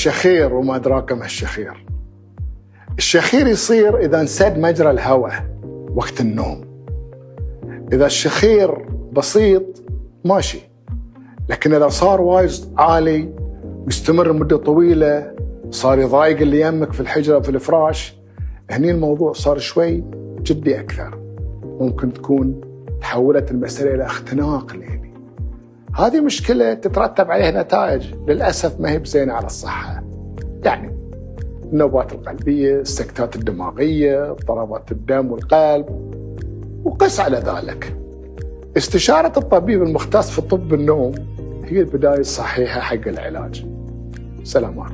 الشخير وما أدراك ما الشخير. الشخير يصير إذا انسد مجرى الهواء وقت النوم. إذا الشخير بسيط ماشي، لكن إذا صار وايد عالي ويستمر مدة طويلة، صار يضايق اللي يمك في الحجرة في الفراش، هني الموضوع صار شوي جدي أكثر. ممكن تكون تحولت المسألة إلى اختناق ليلي. هذه مشكلة تترتب عليها نتائج للأسف ما هي بزينة على الصحة، يعني النوبات القلبية، السكتات الدماغية، ضربات الدم والقلب، وقس على ذلك. استشارة الطبيب المختص في طب النوم هي البداية الصحيحة حق العلاج. سلامات.